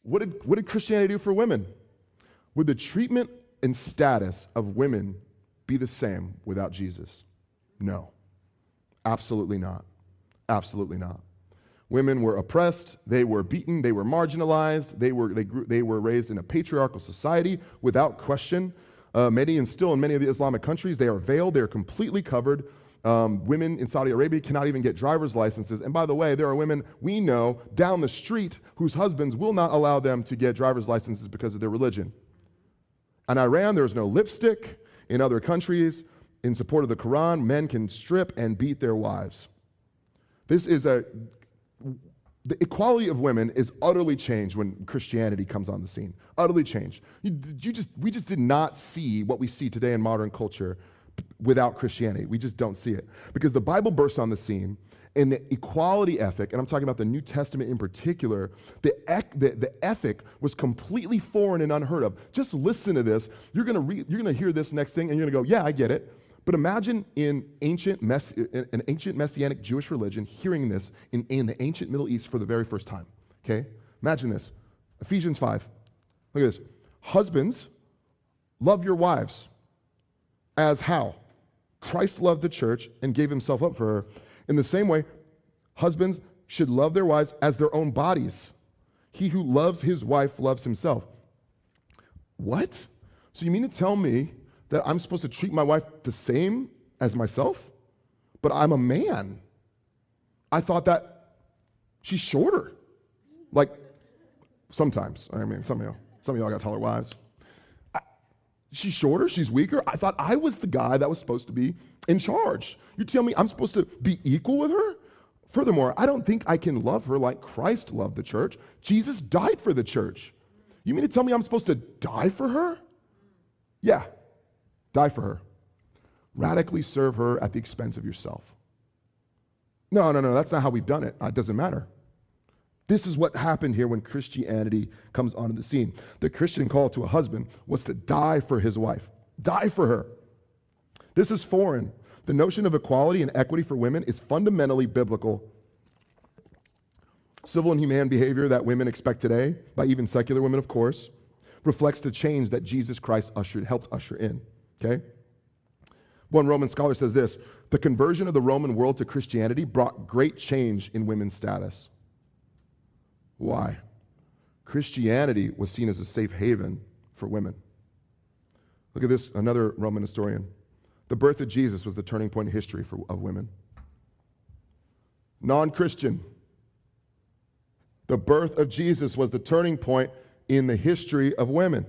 What did Christianity do for women? Would the treatment and status of women be the same without Jesus? No. Absolutely not. Absolutely not. Women were oppressed, they were beaten, they were marginalized, they were raised in a patriarchal society without question. Many of the Islamic countries, they are veiled, they are completely covered. Women in Saudi Arabia cannot even get driver's licenses. And by the way, there are women we know down the street whose husbands will not allow them to get driver's licenses because of their religion. In Iran, there's no lipstick. In other countries, in support of the Quran, men can strip and beat their wives. The equality of women is utterly changed when Christianity comes on the scene. Utterly changed. We just did not see what we see today in modern culture without Christianity. We just don't see it. Because the Bible bursts on the scene, and the equality ethic, and I'm talking about the New Testament in particular, the ethic was completely foreign and unheard of. Just listen to this. You're going to hear this next thing, and you're going to go, yeah, I get it. But imagine in an ancient Messianic Jewish religion hearing this in the ancient Middle East for the very first time, okay? Imagine this. Ephesians 5. Look at this. Husbands, love your wives as how? Christ loved the church and gave himself up for her. In the same way, husbands should love their wives as their own bodies. He who loves his wife loves himself. What? So you mean to tell me that I'm supposed to treat my wife the same as myself? But I'm a man. I thought that she's shorter. Like, sometimes. I mean, some of y'all got taller wives. She's shorter, she's weaker. I thought I was the guy that was supposed to be in charge. You tell me I'm supposed to be equal with her? Furthermore, I don't think I can love her like Christ loved the church. Jesus died for the church. You mean to tell me I'm supposed to die for her? Yeah. Die for her. Radically serve her at the expense of yourself. No, that's not how we've done it. It doesn't matter. This is what happened here when Christianity comes onto the scene. The Christian call to a husband was to die for his wife. Die for her. This is foreign. The notion of equality and equity for women is fundamentally biblical. Civil and humane behavior that women expect today, by even secular women, of course, reflects the change that Jesus Christ helped usher in. Okay? One Roman scholar says this: the conversion of the Roman world to Christianity brought great change in women's status. Why? Christianity was seen as a safe haven for women. Look at this, another Roman historian. The birth of Jesus was the turning point in history of women. Non-Christian. The birth of Jesus was the turning point in the history of women.